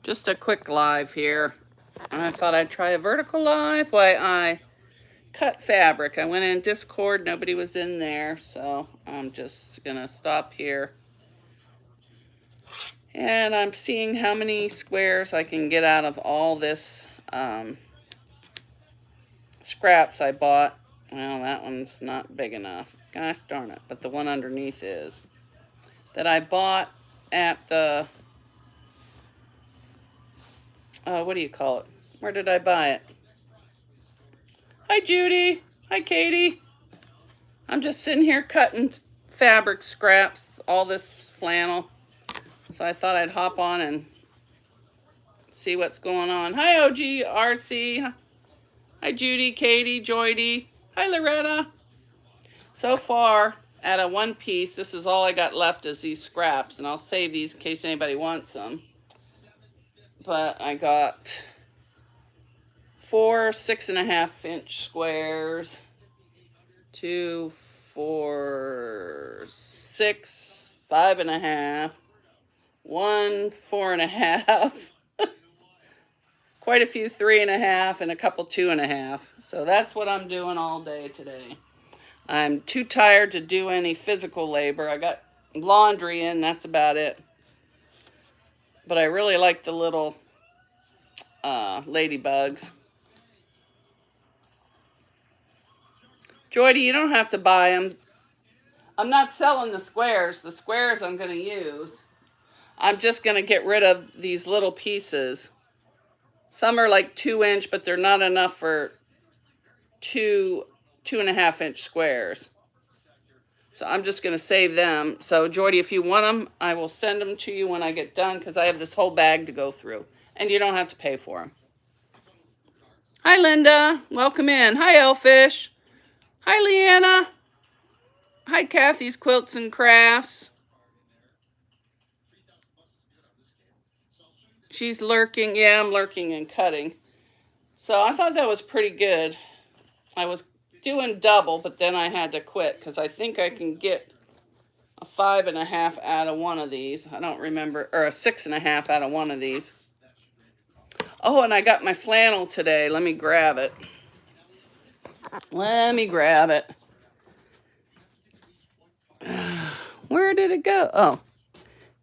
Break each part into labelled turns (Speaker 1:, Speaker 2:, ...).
Speaker 1: Just a quick live here. I thought I'd try a vertical live while I cut fabric. I went in Discord, nobody was in there, so I'm just gonna stop here. And I'm seeing how many squares I can get out of all this scraps I bought. Well, that one's not big enough. Gosh darn it, but the one underneath is. That I bought at the, what do you call it? Where did I buy it? Hi, Judy. Hi, Katie. I'm just sitting here cutting fabric scraps, all this flannel. So I thought I'd hop on and see what's going on. Hi, OG, RC. Hi, Judy, Katie, Joydy. Hi, Loretta. So far, at a one piece, this is all I got left is these scraps. And I'll save these in case anybody wants them. But I got 4 6.5-inch squares, 2 4 6 5.5, 1 4.5, quite a few 3.5, and a couple 2.5. So that's what I'm doing all day today. I'm too tired to do any physical labor. I got laundry in, that's about it. But I really like the little ladybugs. Joydy, you don't have to buy them. I'm not selling the squares. The squares I'm going to use. I'm just going to get rid of these little pieces. Some are like 2-inch, but they're not enough for 2.5-inch squares. So I'm just going to save them. So Joydy, if you want them, I will send them to you when I get done because I have this whole bag to go through. And you don't have to pay for them. Hi, Linda. Welcome in. Hi, Elfish. Hi, Leanna. Hi, Kathy's Quilts and Crafts. She's lurking. Yeah, I'm lurking and cutting. So I thought that was pretty good. I was doing double, but then I had to quit because I think I can get a 5.5 out of one of these. I don't remember, or a 6.5 out of one of these. Oh, and I got my flannel today. Let me grab it. Let me grab it. Where did it go? Oh,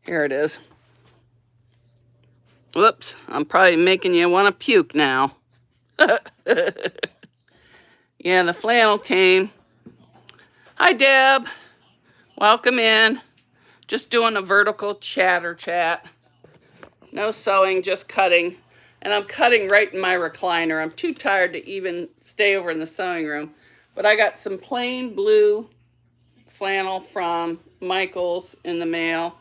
Speaker 1: here it is. Whoops, I'm probably making you want to puke now. Yeah, the flannel came. Hi, Deb. Welcome in. Just doing a vertical chatter chat. No sewing, just cutting. And I'm cutting right in my recliner. I'm too tired to even stay over in the sewing room. But I got some plain blue flannel from Michael's in the mail.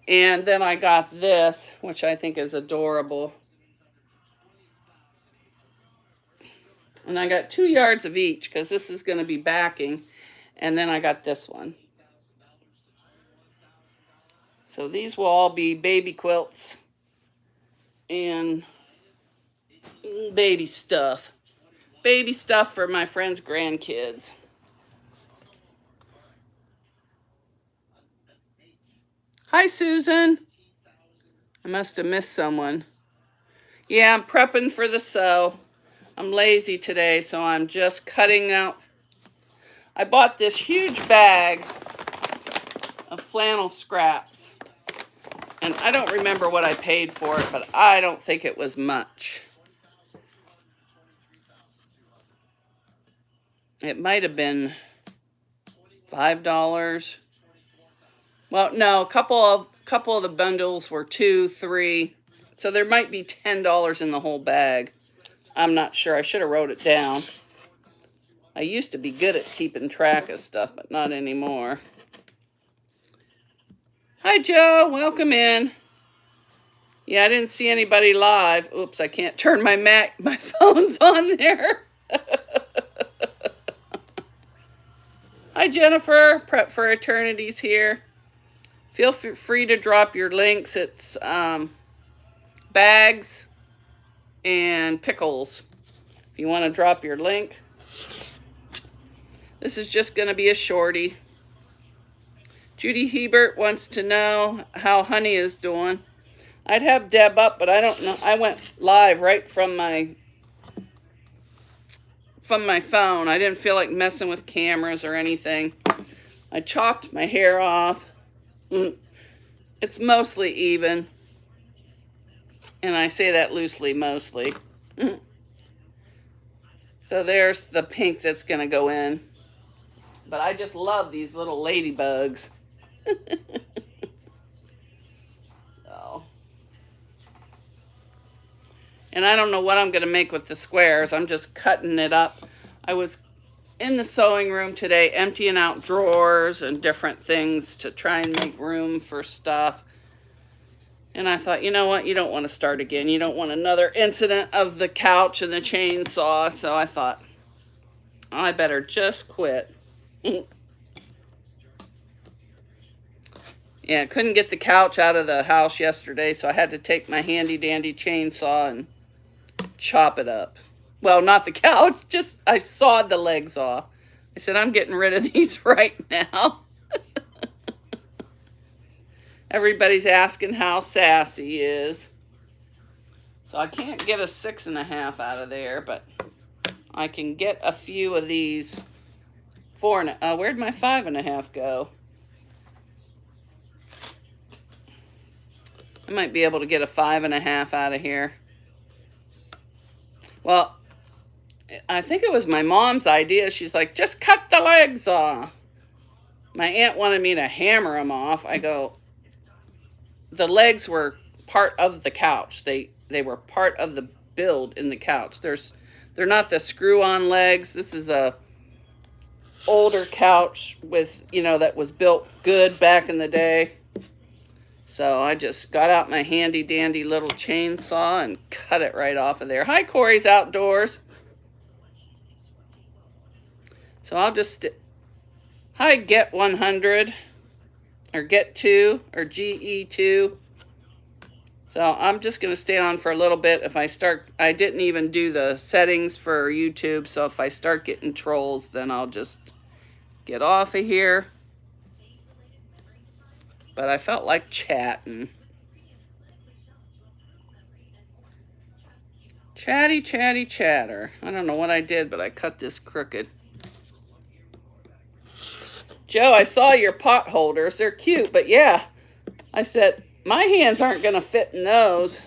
Speaker 1: And then I got this, which I think is adorable. And I got 2 yards of each because this is going to be backing. And then I got this one. So these will all be baby quilts and baby stuff. Baby stuff for my friends' grandkids. Hi, Susan. I must have missed someone. Yeah, I'm prepping for the sew. I'm lazy today, so I'm just cutting out. I bought this huge bag of flannel scraps. And I don't remember what I paid for it, but I don't think it was much. It might have been $5. Well, no, a couple of the bundles were $2, $3. So there might be $10 in the whole bag. I'm not sure. I should have wrote it down. I used to be good at keeping track of stuff, but not anymore. Hi, Joe. Welcome in. Yeah, I didn't see anybody live. Oops, I can't turn my phone's on there. Hi, Jennifer. Prep for Eternity's here. Feel free to drop your links. It's bags and pickles. If you want to drop your link. This is just going to be a shorty. Judy Hebert wants to know how Honey is doing. I'd have Deb up, but I don't know. I went live right from my phone. I didn't feel like messing with cameras or anything. I chopped my hair off. It's mostly even. And I say that loosely, mostly. So there's the pink that's going to go in. But I just love these little ladybugs. So. And I don't know what I'm going to make with the squares. I'm just cutting it up. I was in the sewing room today emptying out drawers and different things to try and make room for stuff. And I thought, you know what? You don't want to start again. You don't want another incident of the couch and the chainsaw. So I thought, I better just quit. Yeah, couldn't get the couch out of the house yesterday, so I had to take my handy dandy chainsaw and chop it up. Well, not the couch, just I sawed the legs off. I said, I'm getting rid of these right now. Everybody's asking how Sassy is. So I can't get a 6.5 out of there, but I can get a few of these 4. Where'd my 5.5 go? I might be able to get a 5.5 out of here. Well, I think it was my mom's idea. She's like, just cut the legs off. My aunt wanted me to hammer them off. I go, the legs were part of the couch. They were part of the build in the couch. They're not the screw-on legs. This is a older couch with, that was built good back in the day. So I just got out my handy dandy little chainsaw and cut it right off of there. Hi, Corey's Outdoors. So I'll just, hi, Get 100, or Get 2, or GE2. So I'm just going to stay on for a little bit. If I start, I didn't even do the settings for YouTube, so if I start getting trolls, then I'll just get off of here. But I felt like chatting. Chatty, chatty, chatter. I don't know what I did, but I cut this crooked. Joe, I saw your pot holders. They're cute, but yeah. I said, my hands aren't going to fit in those.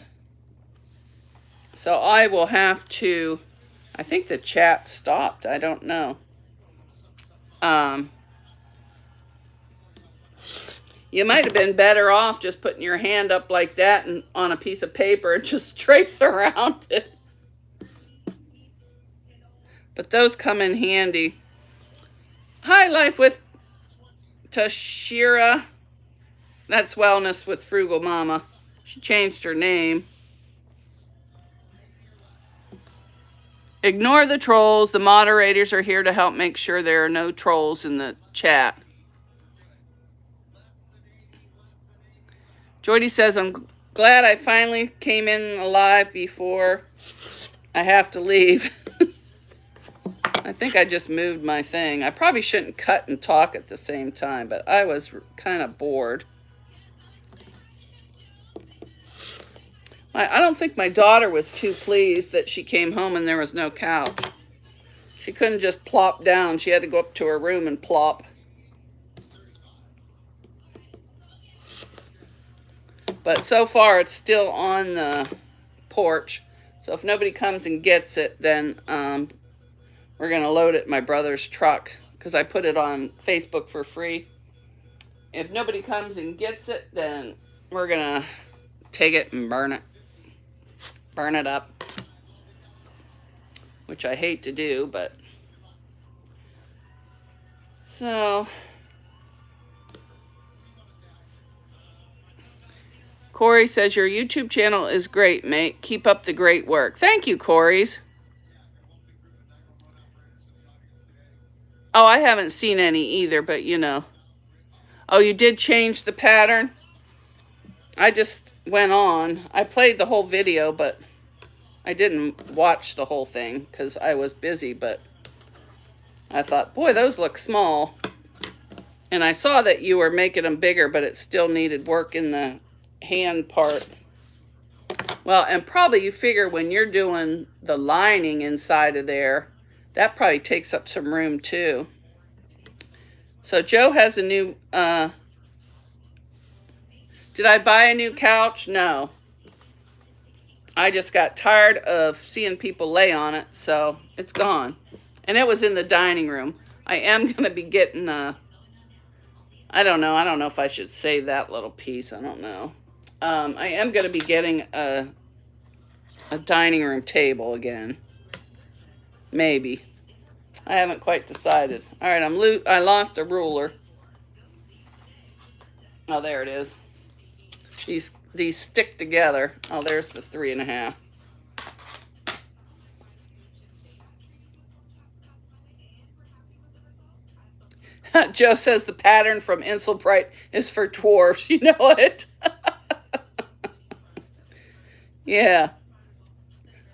Speaker 1: So I will have to, I think the chat stopped. I don't know. You might have been better off just putting your hand up like that and on a piece of paper and just trace around it. But those come in handy. Hi, Life with Tashira. That's Wellness with Frugal Mama. She changed her name. Ignore the trolls. The moderators are here to help make sure there are no trolls in the chat. Jordy says, I'm glad I finally came in alive before I have to leave. I think I just moved my thing. I probably shouldn't cut and talk at the same time, but I was kind of bored. I don't think my daughter was too pleased that she came home and there was no couch. She couldn't just plop down. She had to go up to her room and plop. But so far, it's still on the porch. So if nobody comes and gets it, then we're going to load it in my brother's truck because I put it on Facebook for free. If nobody comes and gets it, then we're going to take it and burn it. Burn it up. Which I hate to do, but... So... Corey says, your YouTube channel is great, mate. Keep up the great work. Thank you, Corey's. Oh, I haven't seen any either, but you know. Oh, you did change the pattern? I just went on. I played the whole video, but I didn't watch the whole thing because I was busy, but I thought, boy, those look small. And I saw that you were making them bigger, but it still needed work in the hand part. Well, and probably you figure when you're doing the lining inside of there, that probably takes up some room too. So Joe has a new, did I buy a new couch? No. I just got tired of seeing people lay on it, so it's gone. And it was in the dining room. I am going to be getting, I don't know if I should say that little piece, I don't know. I am going to be getting a dining room table again. Maybe. I haven't quite decided. All right, I lost a ruler. Oh, there it is. These stick together. Oh, there's the 3.5. Joe says the pattern from Inselbright is for dwarves. You know it? Yeah.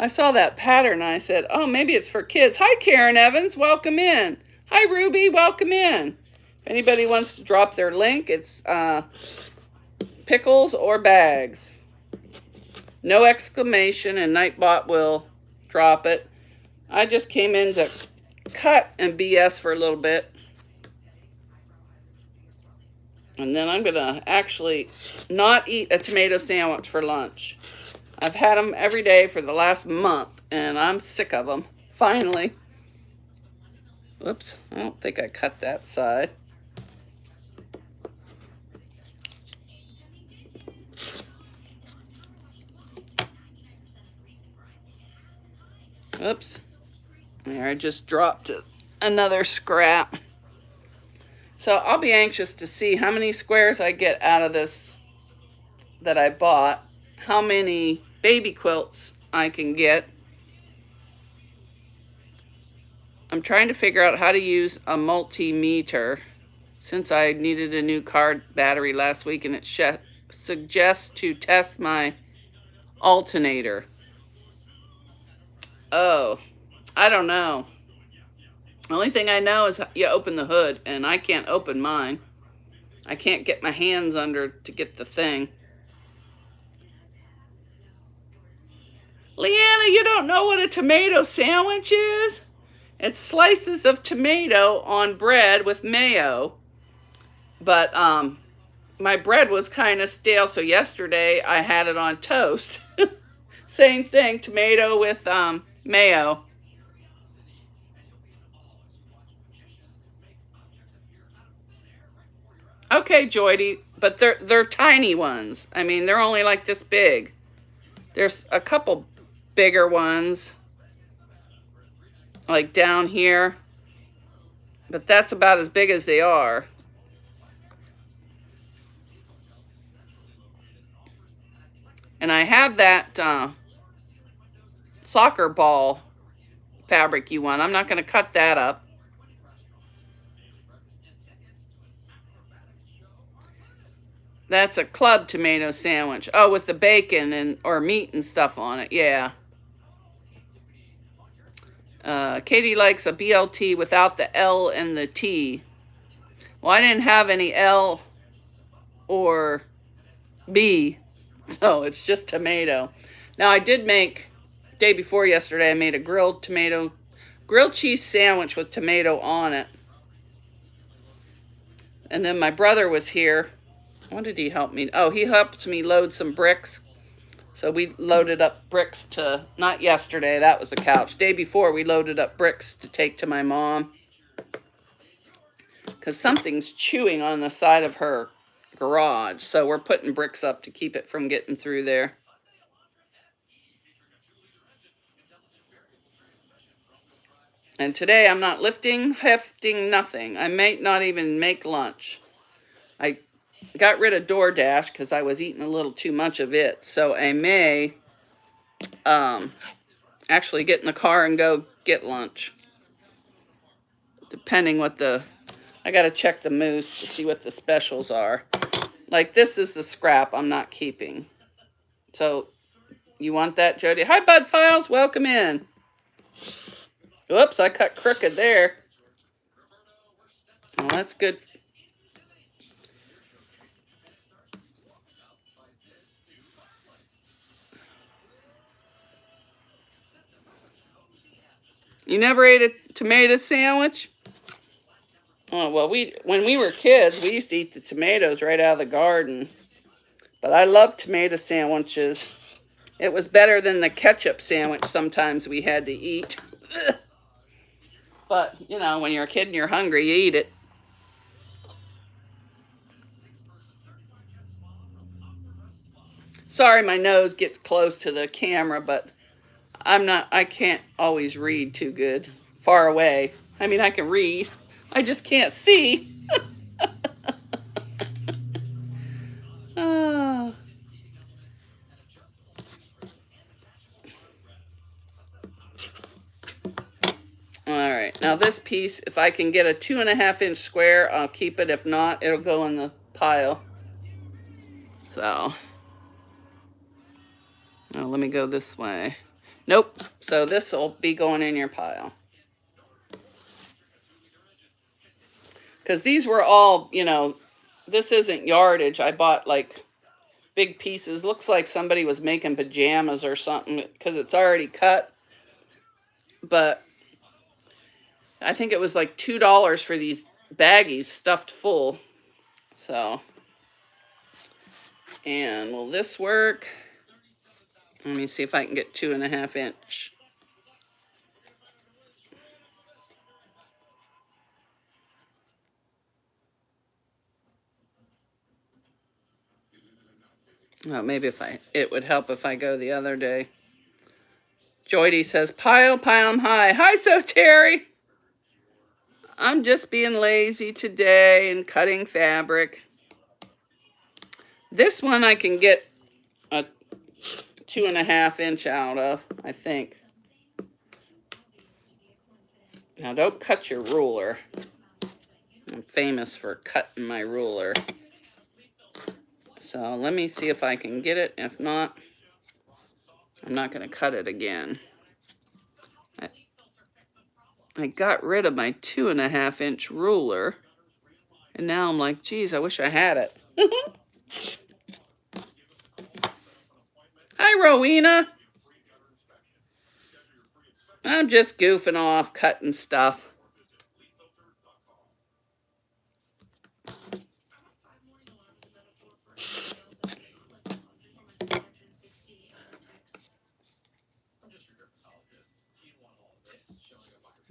Speaker 1: I saw that pattern and I said, oh, maybe it's for kids. Hi, Karen Evans. Welcome in. Hi, Ruby. Welcome in. If anybody wants to drop their link, it's pickles or bags. No exclamation, and Nightbot will drop it. I just came in to cut and BS for a little bit. And then I'm going to actually not eat a tomato sandwich for lunch. I've had them every day for the last month, and I'm sick of them. Finally. Whoops, I don't think I cut that side. Oops. There, I just dropped another scrap. So I'll be anxious to see how many squares I get out of this that I bought, how many baby quilts I can get. I'm trying to figure out how to use a multimeter since I needed a new car battery last week, and it suggests to test my alternator. Oh, I don't know. The only thing I know is you open the hood, and I can't open mine. I can't get my hands under to get the thing. Leanna, you don't know what a tomato sandwich is? It's slices of tomato on bread with mayo. But my bread was kind of stale, so yesterday I had it on toast. Same thing, tomato with mayo. Okay, Joydy, but they're tiny ones. I mean, they're only like this big. There's a couple bigger ones, like down here, but that's about as big as they are. And I have that soccer ball fabric you want. I'm not going to cut that up. That's a club tomato sandwich. Oh, with the bacon and or meat and stuff on it. Yeah. Katie likes a BLT without the L and the T. Well, I didn't have any L or B, so it's just tomato. Now, I did make, day before yesterday, I made a grilled cheese sandwich with tomato on it. And then my brother was here. What did he help me? Oh, he helped me load some bricks. So we loaded up bricks to, not yesterday, that was the couch. Day before, we loaded up bricks to take to my mom. Because something's chewing on the side of her garage. So we're putting bricks up to keep it from getting through there. And today I'm not lifting, hefting, nothing. I may not even make lunch. I got rid of DoorDash because I was eating a little too much of it. So I may actually get in the car and go get lunch. Depending what I got to check the moose to see what the specials are. Like this is the scrap I'm not keeping. So you want that, Jody? Hi, Bud Files. Welcome in. Whoops, I cut crooked there. Well, that's good. You never ate a tomato sandwich? Oh, well, when we were kids, we used to eat the tomatoes right out of the garden. But I love tomato sandwiches. It was better than the ketchup sandwich sometimes we had to eat. But, you know, when you're a kid and you're hungry, you eat it. Sorry, my nose gets close to the camera, but I can't always read too good. Far away. I mean, I can read. I just can't see. Oh. All right, now this piece, if I can get a 2.5-inch square, I'll keep it. If not, it'll go in the pile. So, oh, let me go this way. Nope, so this will be going in your pile. Because these were all, you know, this isn't yardage. I bought like big pieces. Looks like somebody was making pajamas or something because it's already cut. But I think it was like $2 for these baggies stuffed full. So, and will this work? Let me see if I can get 2.5-inch. Oh, maybe it would help if I go the other day. Joydy says, pile 'em high. Hi, so Terry. I'm just being lazy today and cutting fabric. This one I can get a 2.5-inch out of, I think. Now, don't cut your ruler. I'm famous for cutting my ruler. So let me see if I can get it. If not, I'm not going to cut it again. I got rid of my 2.5-inch ruler. And now I'm like, geez, I wish I had it. Hi, Rowena. I'm just goofing off, cutting stuff.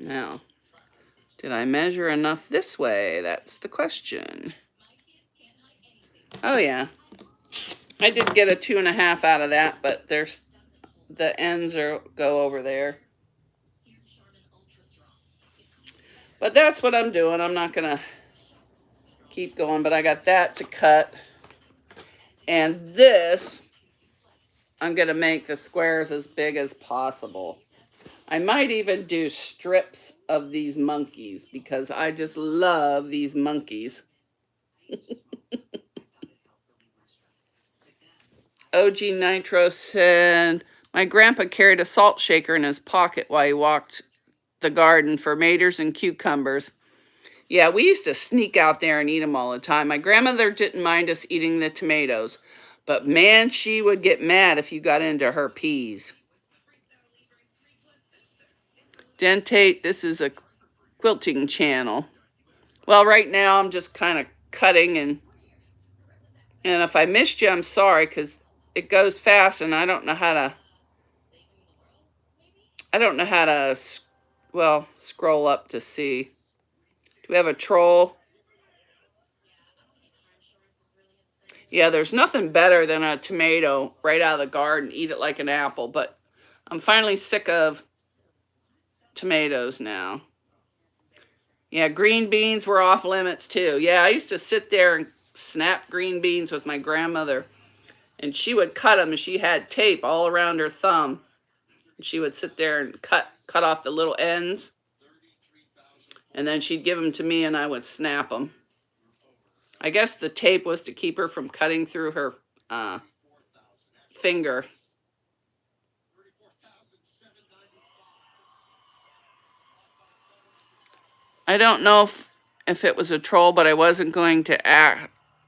Speaker 1: Now, did I measure enough this way? That's the question. Oh, yeah. I did get a 2.5 out of that, but there's the ends go over there. But that's what I'm doing. I'm not going to keep going, but I got that to cut. And this, I'm going to make the squares as big as possible. I might even do strips of these monkeys because I just love these monkeys. OG Nitro said, my grandpa carried a salt shaker in his pocket while he walked the garden for maters and cucumbers. Yeah, we used to sneak out there and eat them all the time. My grandmother didn't mind us eating the tomatoes, but man, she would get mad if you got into her peas. Dentate, this is a quilting channel. Well, right now I'm just kind of cutting, and if I missed you, I'm sorry, because it goes fast and I don't know how to, well, scroll up to see. Do we have a troll? Yeah, there's nothing better than a tomato right out of the garden. Eat it like an apple, but I'm finally sick of tomatoes now. Yeah, green beans were off limits too. Yeah, I used to sit there and snap green beans with my grandmother, and she would cut them, and she had tape all around her thumb. And she would sit there and cut off the little ends, and then she'd give them to me, and I would snap them. I guess the tape was to keep her from cutting through her finger. I don't know if it was a troll, but I wasn't going to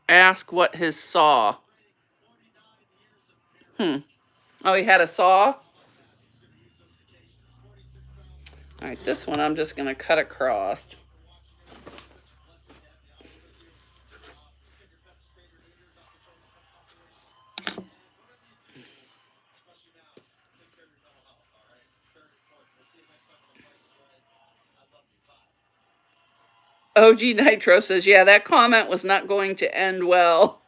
Speaker 1: ask what his saw. Oh, he had a saw? All right, this one I'm just going to cut across. OG Nitro says, yeah, that comment was not going to end well.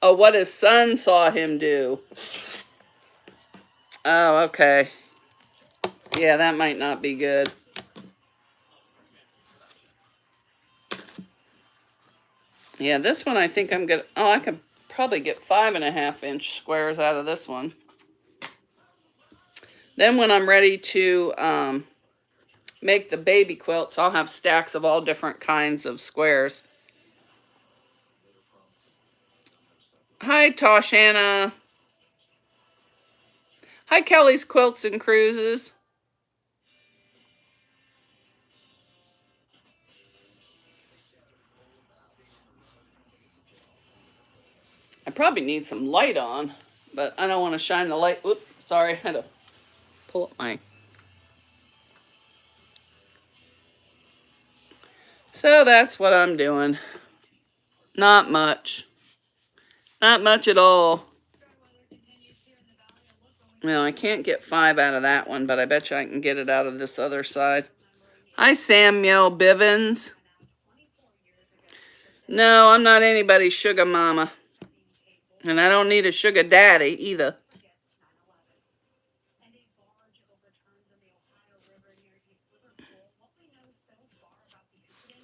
Speaker 1: Oh, what his son saw him do. Oh, okay. Yeah, that might not be good. Yeah, this one I think I'm good. Oh, I could probably get 5.5-inch squares out of this one. Then when I'm ready to make the baby quilts, I'll have stacks of all different kinds of squares. Hi, Toshana. Hi, Kelly's Quilts and Cruises. I probably need some light on, but I don't want to shine the light. Oops, sorry, I had to pull up my... So that's what I'm doing. Not much. Not much at all. Well, I can't get 5 out of that one, but I bet you I can get it out of this other side. Hi, Samuel Bivens. No, I'm not anybody's sugar mama. And I don't need a sugar daddy either.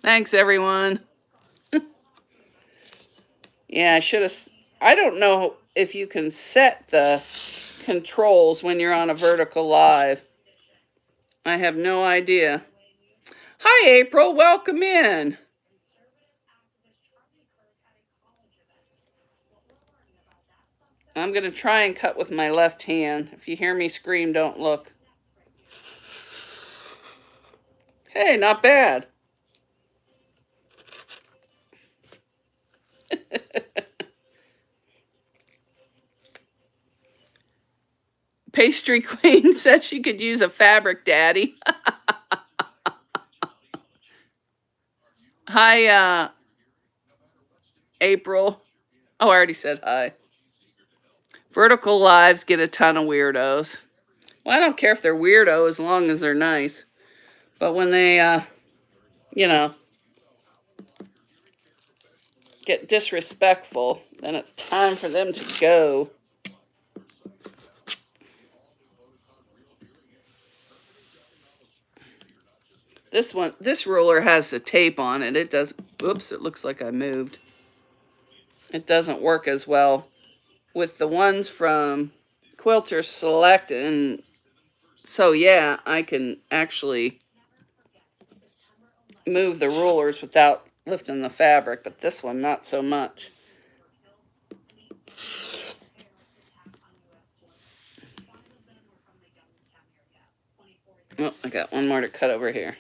Speaker 1: Thanks, everyone. Yeah, I should have... I don't know if you can set the controls when you're on a vertical live. I have no idea. Hi, April. Welcome in. I'm going to try and cut with my left hand. If you hear me scream, don't look. Hey, not bad. Pastry Queen said she could use a fabric daddy. Hi, April. Oh, I already said hi. Vertical lives get a ton of weirdos. Well, I don't care if they're weirdo as long as they're nice. But when they, you know, get disrespectful, then it's time for them to go. This ruler has the tape on it. It does, oops, it looks like I moved. It doesn't work as well with the ones from Quilter Select. And so, yeah, I can actually move the rulers without lifting the fabric, but this one, not so much. Oh, I got one more to cut over here.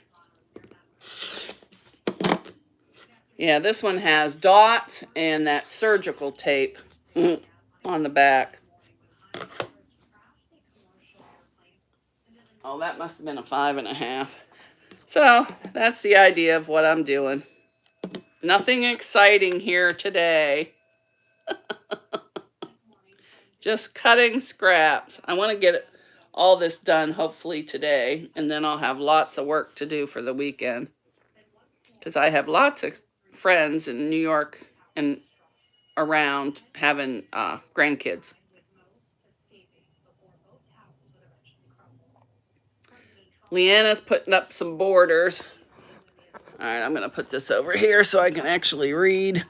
Speaker 1: Yeah, this one has dots and that surgical tape on the back. Oh, that must have been a 5.5. So that's the idea of what I'm doing. Nothing exciting here today. Just cutting scraps. I want to get all this done hopefully today, and then I'll have lots of work to do for the weekend. Because I have lots of friends in New York and around having grandkids. Leanna's putting up some borders. All right, I'm going to put this over here so I can actually read.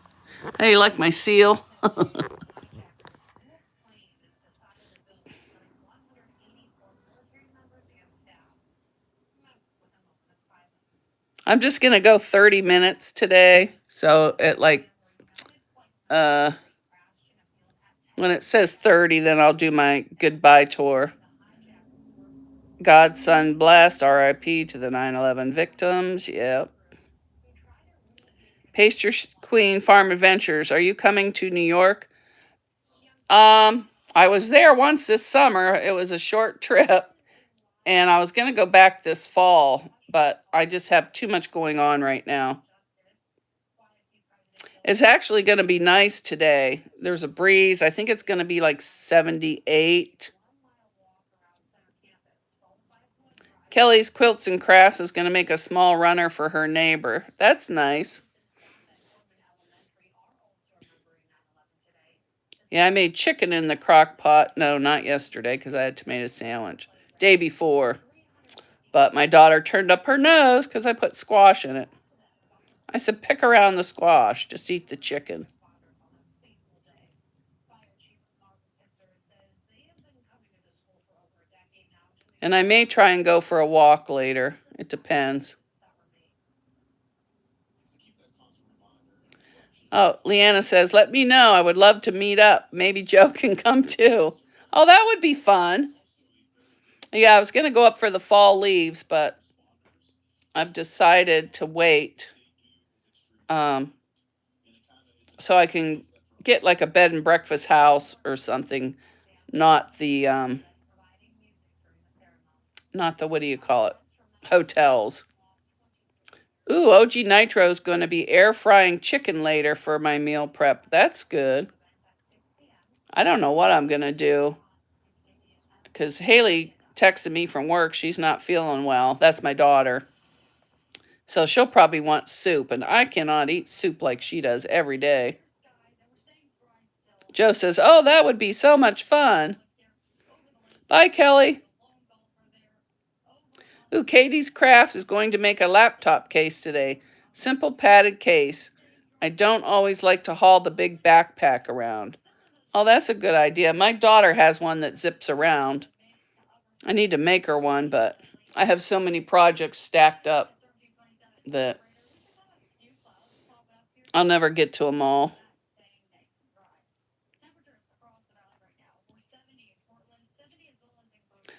Speaker 1: Hey, you like my seal? I'm just going to go 30 minutes today. So it like, when it says 30, then I'll do my goodbye tour. Godson blessed, RIP to the 9/11 victims. Yep. Pastry Queen Farm Adventures. Are you coming to New York? I was there once this summer. It was a short trip, and I was going to go back this fall, but I just have too much going on right now. It's actually going to be nice today. There's a breeze. I think it's going to be like 78. Kelly's Quilts and Crafts is going to make a small runner for her neighbor. That's nice. Yeah, I made chicken in the crock pot. No, not yesterday because I had tomato sandwich. Day before. But my daughter turned up her nose because I put squash in it. I said, pick around the squash. Just eat the chicken. And I may try and go for a walk later. It depends. Oh, Leanna says, let me know. I would love to meet up. Maybe Joe can come too. Oh, that would be fun. Yeah, I was going to go up for the fall leaves, but I've decided to wait so I can get like a bed and breakfast house or something, not the, what do you call it, hotels. Ooh, OG Nitro is going to be air frying chicken later for my meal prep. That's good. I don't know what I'm going to do because Haley texted me from work. She's not feeling well. That's my daughter. So she'll probably want soup, and I cannot eat soup like she does every day. Joe says, oh, that would be so much fun. Bye, Kelly. Ooh, Katie's Crafts is going to make a laptop case today. Simple padded case. I don't always like to haul the big backpack around. Oh, that's a good idea. My daughter has one that zips around. I need to make her one, but I have so many projects stacked up that I'll never get to them all.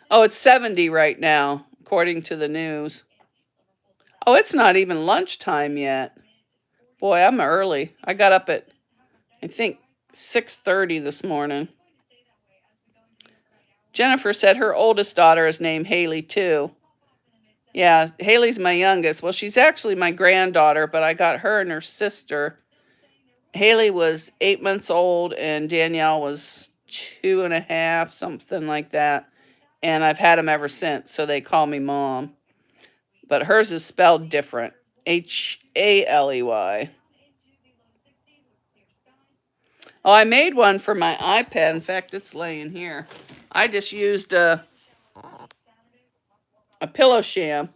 Speaker 1: Oh, it's 70 right now, according to the news. Oh, it's not even lunchtime yet. Boy, I'm early. I got up at, I think, 6:30 this morning. Jennifer said her oldest daughter is named Haley, too. Yeah, Haley's my youngest. Well, she's actually my granddaughter, but I got her and her sister. Haley was 8 months old, and Danielle was 2.5, something like that. And I've had them ever since, so they call me Mom. But hers is spelled different. Haley. Oh, I made one for my iPad. In fact, it's laying here. I just used a pillow sham.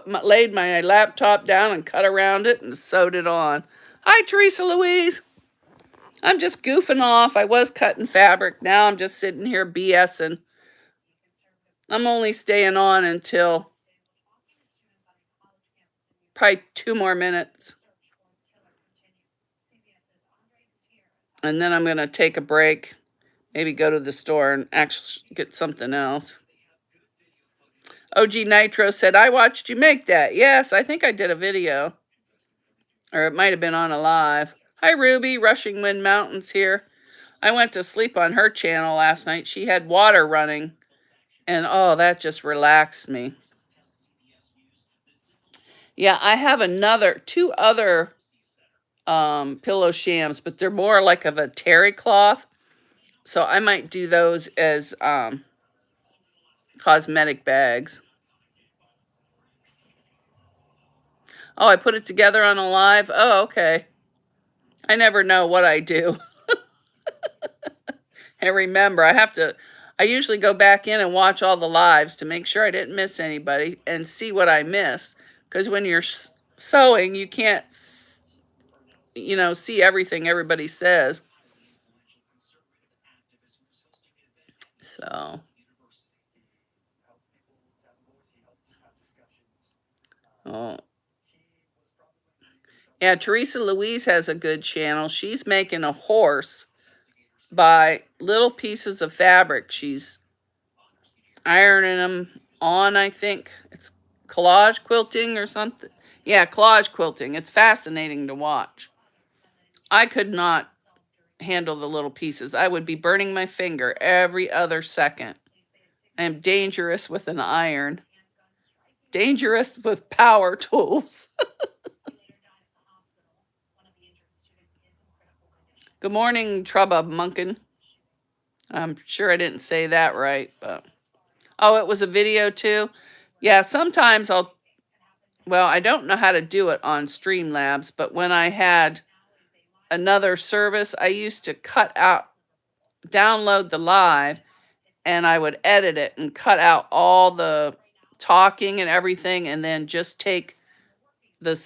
Speaker 1: Laid my laptop down and cut around it and sewed it on. Hi, Teresa Louise. I'm just goofing off. I was cutting fabric. Now I'm just sitting here BSing. I'm only staying on until probably 2 more minutes. And then I'm going to take a break. Maybe go to the store and actually get something else. OG Nitro said, I watched you make that. Yes, I think I did a video. Or it might have been on a live. Hi, Ruby. Rushing Wind Mountains here. I went to sleep on her channel last night. She had water running. And, oh, that just relaxed me. Yeah, I have two other pillow shams, but they're more like of a terry cloth. So I might do those as cosmetic bags. Oh, I put it together on a live? Oh, okay. I never know what I do. And remember, I usually go back in and watch all the lives to make sure I didn't miss anybody and see what I missed. Because when you're sewing, you can't, see everything everybody says. So. Oh. Yeah, Teresa Louise has a good channel. She's making a horse by little pieces of fabric. She's ironing them on, I think. It's collage quilting or something. Yeah, collage quilting. It's fascinating to watch. I could not handle the little pieces. I would be burning my finger every other second. I am dangerous with an iron. Dangerous with power tools. Good morning, Trubba Munkin. I'm sure I didn't say that right, but... Oh, it was a video too? Yeah, sometimes well, I don't know how to do it on Streamlabs, but when I had another service, I used to download the live, and I would edit it and cut out all the talking and everything, and then just take the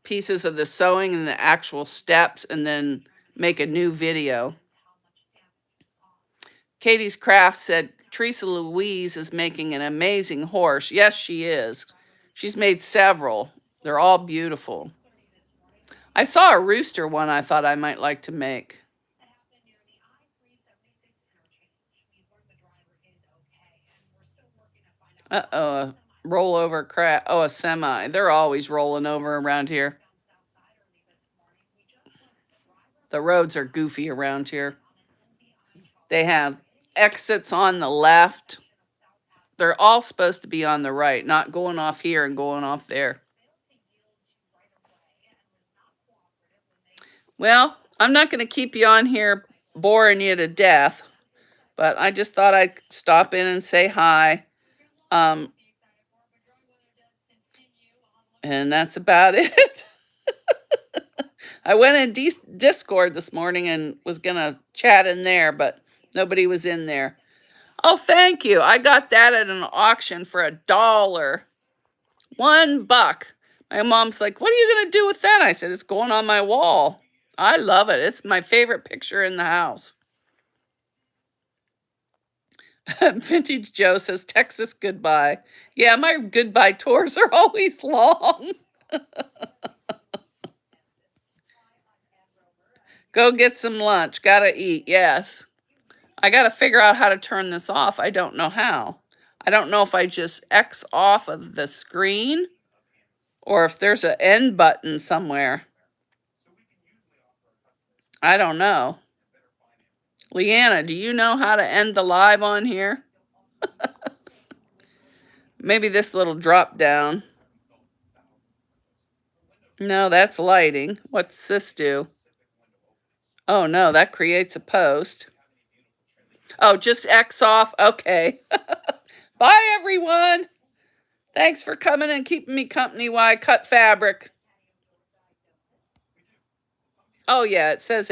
Speaker 1: pieces of the sewing and the actual steps and then make a new video. Katie's Craft said, Teresa Louise is making an amazing horse. Yes, she is. She's made several. They're all beautiful. I saw a rooster one I thought I might like to make. Uh-oh, a rollover crap. Oh, a semi. They're always rolling over around here. The roads are goofy around here. They have exits on the left. They're all supposed to be on the right, not going off here and going off there. Well, I'm not going to keep you on here boring you to death, but I just thought I'd stop in and say hi. And that's about it. I went in Discord this morning and was going to chat in there, but nobody was in there. Oh, thank you. I got that at an auction for $1. $1. My mom's like, what are you going to do with that? I said, it's going on my wall. I love it. It's my favorite picture in the house. Vintage Joe says, Texas goodbye. Yeah, my goodbye tours are always long. Go get some lunch. Gotta eat. Yes. I gotta figure out how to turn this off. I don't know how. I don't know if I just X off of the screen or if there's an end button somewhere. I don't know. Leanna, do you know how to end the live on here? Maybe this little drop down. No, that's lighting. What's this do? Oh, no, that creates a post. Oh, just X off? Okay. Bye, everyone. Thanks for coming and keeping me company while I cut fabric. Oh, yeah, it says